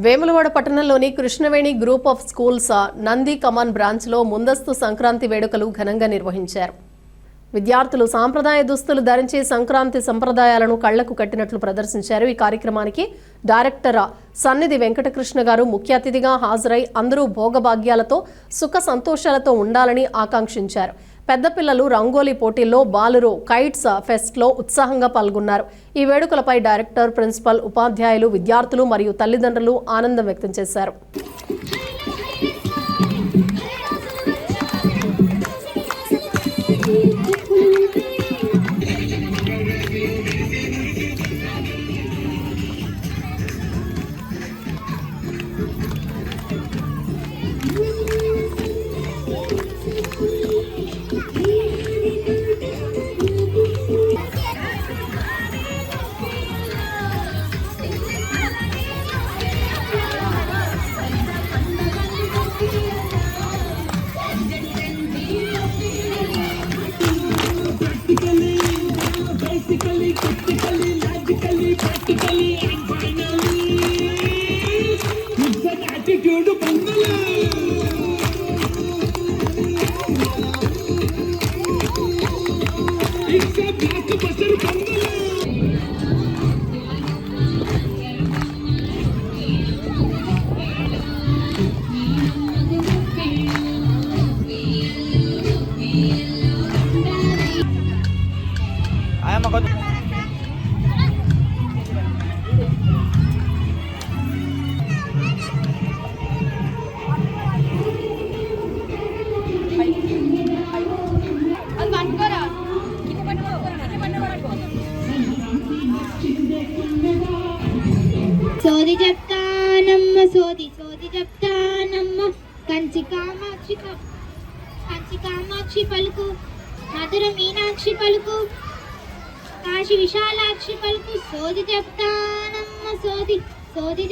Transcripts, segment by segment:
వేములవాడ పట్టణంలోని Krishnaveni group of schools Nandi Kaman బ్రాంచ్లో ముందస్తు సంక్రాంతి వేడుకలు ఘనంగా నిర్వహించారు. విద్యార్థులు సాంప్రదాయ దుస్తులు ధరించి సంక్రాంతి సంప్రదాయాలను కళ్లకు కట్టినట్లు ప్రదర్శించారు. ఈ కార్యక్రమానికి డైరెక్టర్ సన్నిధి వెంకటకృష్ణ గారు ముఖ్య అతిథిగా హాజరై అందరూ భోగభాగ్యాలతో సుఖ సంతోషాలతో ఉండాలని ఆకాంక్షించారు. పెద్ద పిల్లలు రంగోలీ పోటీల్లో, బాలురు కైట్స్ ఫెస్ట్లో ఉత్సాహంగా పాల్గొన్నారు. ఈ వేడుకలపై డైరెక్టర్, ప్రిన్సిపల్, ఉపాధ్యాయులు, విద్యార్థులు మరియు తల్లిదండ్రులు ఆనందం వ్యక్తం చేశారు. సోది చెప్తానమ్మ సోది చెప్తానమ్మ కంచి కామాక్షి పలుకు, మధుర మీనాక్షి పలుకు, కాశీ విశాలాక్షి పలుకు. సోది చెప్తానమ్మ సోది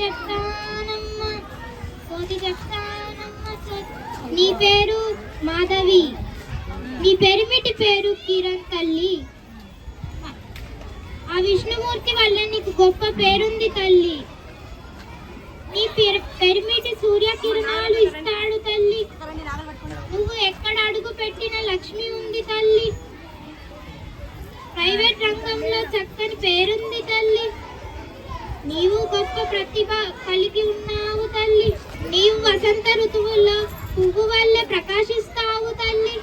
చెప్తానమ్మ నీ పేరు మాధవి, నీ పెరిమిటి పేరు కిరణ్ తల్లి. ఆ విష్ణుమూర్తి వల్ల నీకు గొప్ప పేరుంది తల్లి. నీ పెరిమిటి సూర్యకిరణాలు ఇస్తాడు తల్లి. నువ్వు ఎక్కడ అడుగు పెట్టిన లక్ష్మి ఉంది తల్లి. ప్రైవేట్ రంగంలో చక్కని పేరుంది తల్లి. నీవు గొప్ప ప్రతిభ కలిగి ఉన్నావు తల్లి. నీవు వసంత ఋతువుల్లో పువ్వు వల్లే ప్రకాశిస్తావు తల్లి.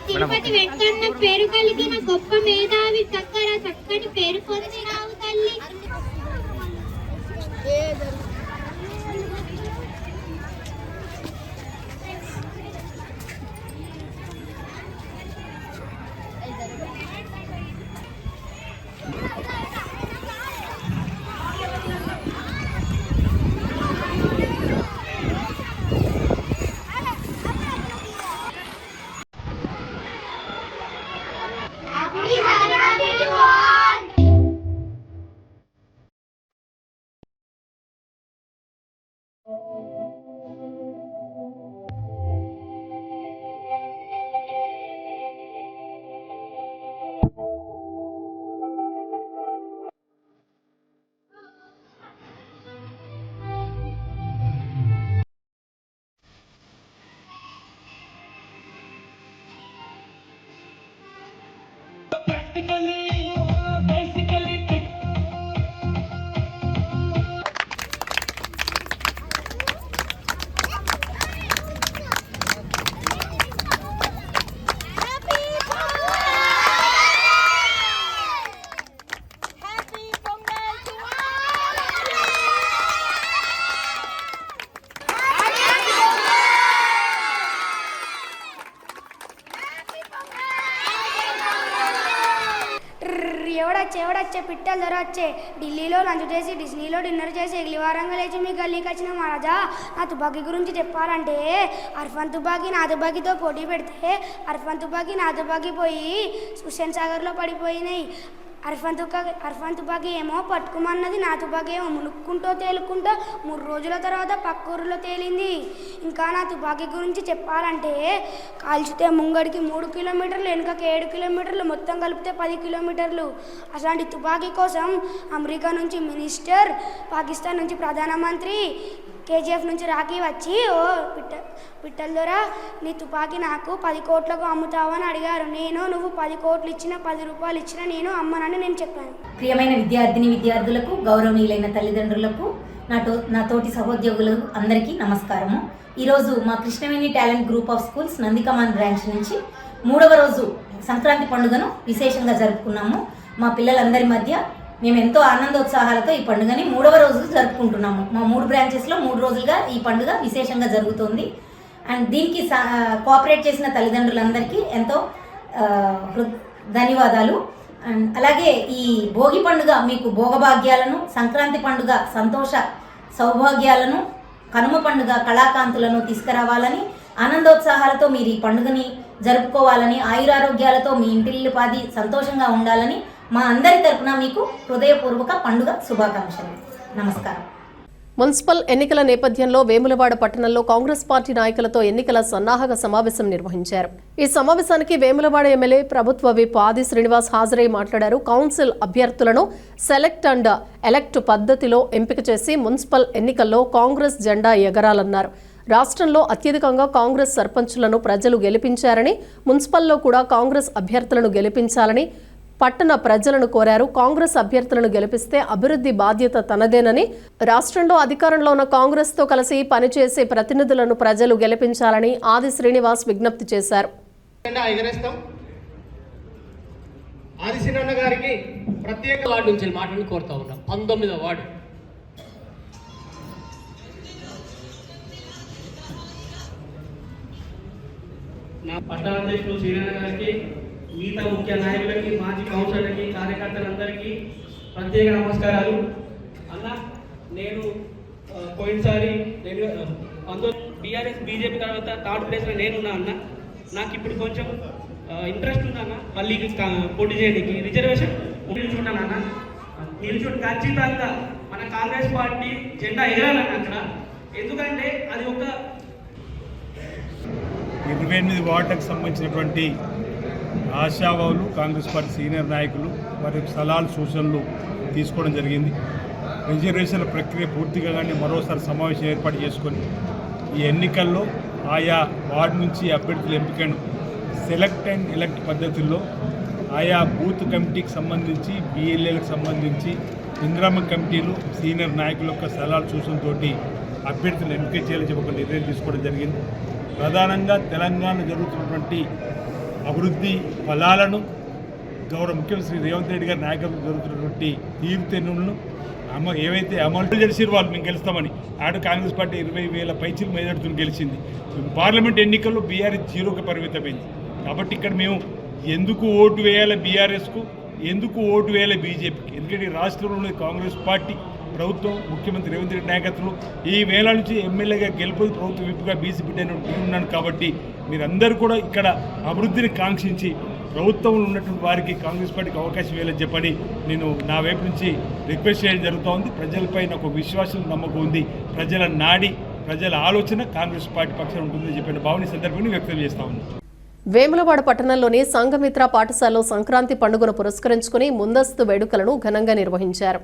తిరుపతి వెంకన్న పేరు కలిగిన గొప్ప మేధావి దగ్గర చక్కని పేరు పొందినావు తల్లి. ఎవడొచ్చే పిట్టలు ధర వచ్చే ఢిల్లీలో లంచ్ చేసి డిస్నీలో డిన్నర్ చేసి ఎగిలివారంగా లేచి మీ గల్లీకి వచ్చిన మహారాజా. నా తుపాకీ గురించి చెప్పాలంటే అర్ఫాన్ తుపాకీ నా తుపాకీతో పోటీ పెడితే అర్ఫాన్ తుపాకీ నా తుపాకీ పోయి హుస్సేన్ సాగర్లో పడిపోయినాయి. అర్ఫాన్ తుపాకీ ఏమో పట్టుకోమన్నది, నా తుపాకీ ఏమో మునుక్కుంటూ తేలుకుంటూ 3 రోజుల తర్వాత పక్కూరులో తేలింది. ఇంకా నా తుపాకీ గురించి చెప్పాలంటే కాల్చితే ముంగడికి 3 కిలోమీటర్లు, వెనుకకి 7 కిలోమీటర్లు, మొత్తం కలిపితే 10 కిలోమీటర్లు. అలాంటి తుపాకీ కోసం అమెరికా నుంచి మినిస్టర్, పాకిస్తాన్ నుంచి ప్రధానమంత్రి, కేజీఎఫ్ నుంచి రాఖీ వచ్చి, ఓ పిట్టల ద్వారా నీ తుపాకీ నాకు 10 కోట్లకు అమ్ముతావని అడిగారు. నువ్వు 10 కోట్లు ఇచ్చినా 10 రూపాయలు ఇచ్చినా నేను అమ్మనని నేను చెప్పాను. ప్రియమైన విద్యార్థులకు, గౌరవనీయులైన తల్లిదండ్రులకు, నా తోటి సహోద్యోగులు అందరికీ నమస్కారము. ఈరోజు మా Krishnaveni talent group of schools Nandikaman branch నుంచి 3వ రోజు సంక్రాంతి పండుగను విశేషంగా జరుపుకున్నాము. మా పిల్లలందరి మధ్య మేము ఎంతో ఆనందోత్సాహాలతో ఈ పండుగని 3వ రోజు జరుపుకుంటున్నాము. మా 3 బ్రాంచెస్లో 3 రోజులుగా ఈ పండుగ విశేషంగా జరుగుతుంది. అండ్ దీనికి కోఆపరేట్ చేసిన తల్లిదండ్రులందరికీ ఎంతో ధన్యవాదాలు. అండ్ అలాగే ఈ భోగి పండుగ మీకు భోగభాగ్యాలను, సంక్రాంతి పండుగ సంతోష సౌభాగ్యాలను, కనుమ పండుగ కళాకాంతులను తీసుకురావాలని, ఆనందోత్సాహాలతో మీరు ఈ పండుగని జరుపుకోవాలని, ఆయురారోగ్యాలతో మీ ఇంటిల్లిపాది సంతోషంగా ఉండాలని మా అందరి తరపున మీకు హృదయపూర్వక పండుగ శుభాకాంక్షలు. నమస్కారం. మున్సిపల్ ఎన్నికల నేపథ్యంలో వేములవాడ పట్టణంలో కాంగ్రెస్ పార్టీ నాయకులతో ఎన్నికల సన్నాహక సమావేశం నిర్వహించారు. ఈ సమావేశానికి వేములవాడ ఎమ్మెల్యే ప్రభుత్వ విప్ ఆది శ్రీనివాస్ హాజరై మాట్లాడారు. కౌన్సిల్ అభ్యర్థులను సెలెక్ట్ అండ్ ఎలెక్ట్ పద్ధతిలో ఎంపిక చేసి మున్సిపల్ ఎన్నికల్లో కాంగ్రెస్ జెండా ఎగరాలన్నారు. రాష్ట్రంలో అత్యధికంగా కాంగ్రెస్ సర్పంచులను ప్రజలు గెలిపించారని, మున్సిపల్లో కూడా కాంగ్రెస్ అభ్యర్థులను గెలిపించాలని పట్టణ ప్రజలను కోరారు. కాంగ్రెస్ అభ్యర్థులను గెలిపిస్తే అభివృద్ధి బాధ్యత తనదేనని, రాష్ట్రంలో అధికారంలో ఉన్న కాంగ్రెస్ తో కలిసి పనిచేసే ప్రతినిధులను ప్రజలు గెలిపించాలని ఆది శ్రీనివాస్ విజ్ఞప్తి చేశారు. ప్రత్యేక వార్డు నుంచి మాటలు కోరుతా ఉన్నాం. 19వ వార్డు నా పట్టణాధ్యక్షులు శ్రీనారాయణ గారికి, మిగతా ముఖ్య నాయకులకి, మాజీ కౌన్సిలర్లకి, కార్యకర్తలందరికీ ప్రత్యేక నమస్కారాలు. అన్న, నేను పోయినసారి బీఆర్ఎస్ బీజేపీ తర్వాత 3rd ప్లేస్లో నేనున్నా అన్న. నాకు ఇప్పుడు కొంచెం ఇంట్రెస్ట్ ఉందన్న మళ్ళీ పోటీ చేయడానికి. రిజర్వేషన్ నిల్చుంటాను అన్న. నిల్చుంటే ఖచ్చితంగా మన కాంగ్రెస్ పార్టీ జెండా ఎగరాలన్న అక్కడ. ఎందుకంటే అది ఒక 28 వార్డులకు సంబంధించినటువంటి ఆశావాహులు, కాంగ్రెస్ పార్టీ సీనియర్ నాయకులు వారి సలహాలు, సూచనలు తీసుకోవడం జరిగింది. రిజర్వేషన్ల ప్రక్రియ పూర్తిగా కానీ మరోసారి సమావేశం ఏర్పాటు చేసుకొని ఈ ఎన్నికల్లో ఆయా వార్డు నుంచి అభ్యర్థుల ఎంపికను సెలెక్ట్ అండ్ ఎలెక్ట్ పద్ధతుల్లో ఆయా బూత్ కమిటీకి సంబంధించి, బిఎల్ఏలకు సంబంధించి, ఇంద్రమ్మ కమిటీలు, సీనియర్ నాయకుల యొక్క సలహాలు, సూచనతోటి అభ్యర్థులు ఎంపిక చేయాలని చెప్పి ఒక నిర్ణయం తీసుకోవడం జరిగింది. ప్రధానంగా తెలంగాణ జరుగుతున్నటువంటి అభివృద్ధి ఫలాలను గౌరవ ముఖ్యమంత్రి శ్రీ రేవంత్ రెడ్డి గారి నాయకత్వం జరుగుతున్నటువంటి తీరుతెన్నులను ఏవైతే అమలు చేసిరు వాళ్ళు మేము గెలుస్తామని, ఆడు కాంగ్రెస్ పార్టీ 20,000 పైచీలు మెజార్టీతో గెలిచింది. పార్లమెంట్ ఎన్నికల్లో బీఆర్ఎస్ 0కి పరిమితమైంది. కాబట్టి ఇక్కడ మేము ఎందుకు ఓటు వేయాలి బీఆర్ఎస్కు, ఎందుకు ఓటు వేయాలి బీజేపీకి? ఎందుకంటే రాష్ట్రంలో ఉన్నది కాంగ్రెస్ పార్టీ ప్రభుత్వం, ముఖ్యమంత్రి రేవంత్ రెడ్డి నాయకత్వంలో ఈ వేళ నుంచి ఎమ్మెల్యేగా గెలుపు, ప్రభుత్వ విప్పుగా బీసీ బిడ్డ ఉన్నాను. కాబట్టి మీరందరూ కూడా ఇక్కడ అభివృద్ధిని కాంక్షించి ప్రభుత్వంలో ఉన్నటువంటి వారికి కాంగ్రెస్ పార్టీకి అవకాశం ఇవ్వాలని చెప్పని నేను నా వైపు నుంచి రిక్వెస్ట్ చేయడం జరుగుతూ ఉంది. ప్రజలపై నాకు విశ్వాసం, నమ్మకం ఉంది. ప్రజల నాడి, ప్రజల ఆలోచన కాంగ్రెస్ పార్టీ పక్షాన ఉంటుందని చెప్పిన భావన సందర్భంగా వ్యక్తం చేస్తా ఉంది. వేములవాడ పట్టణంలోని సంఘమిత్ర పాఠశాలలో సంక్రాంతి పండుగను పురస్కరించుకుని ముందస్తు వేడుకలను ఘనంగా నిర్వహించారు.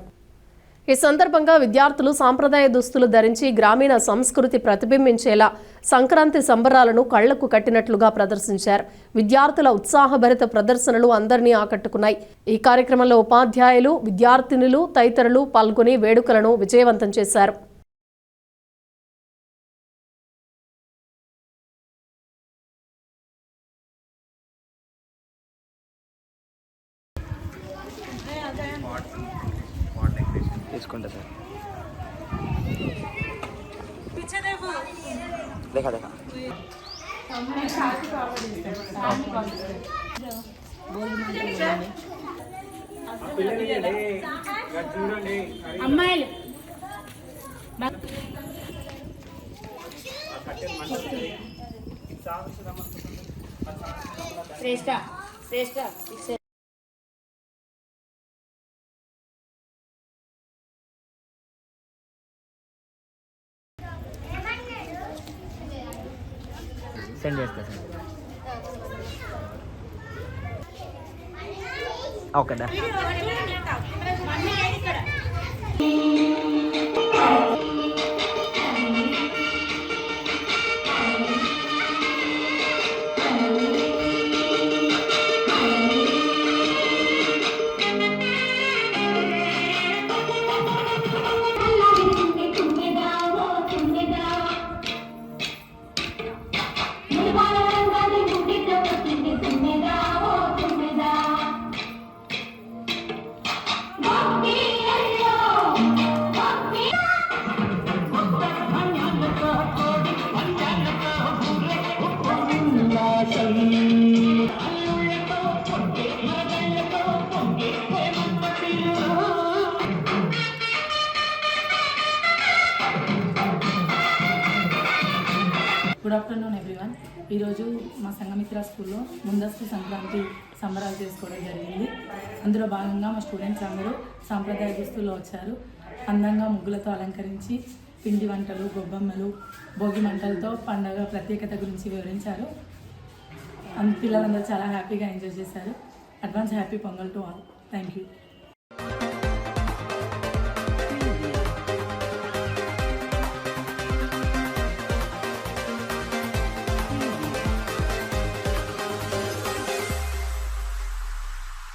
ఈ సందర్భంగా విద్యార్థులు సాంప్రదాయ దుస్తులు ధరించి గ్రామీణ సంస్కృతి ప్రతిబింబించేలా సంక్రాంతి సంబరాలను కళ్లకు కట్టినట్లుగా ప్రదర్శించారు. విద్యార్థుల ఉత్సాహభరిత ప్రదర్శనలు అందరినీ ఆకట్టుకున్నాయి. ఈ కార్యక్రమంలో ఉపాధ్యాయులు, విద్యార్థినులు తదితరులు పాల్గొని వేడుకలను విజయవంతం చేశారు. తీసుకుంటా సార్. देखा देखा అమ్మాయిలు శ్రేష్ఠ శ్రేష్ఠ సెండ్ చేస్తా సార్. ఓకే దా. Good afternoon everyone. ఈరోజు మా సంఘమిత్ర స్కూల్లో ముందస్తు సంక్రాంతి సంబరాలు చేసుకోవడం జరిగింది. అందులో భాగంగా మా స్టూడెంట్స్ అందరూ సాంప్రదాయ దుస్తుల్లో వచ్చారు. అందంగా ముగ్గులతో అలంకరించి పిండి వంటలు, గొబ్బెమ్మలు, భోగి మంటలతో పండగ ప్రత్యేకత గురించి వివరించారు. పిల్లలందరూ చాలా హ్యాపీగా ఎంజాయ్ చేశారు. Advance happy pongal to all. Thank you.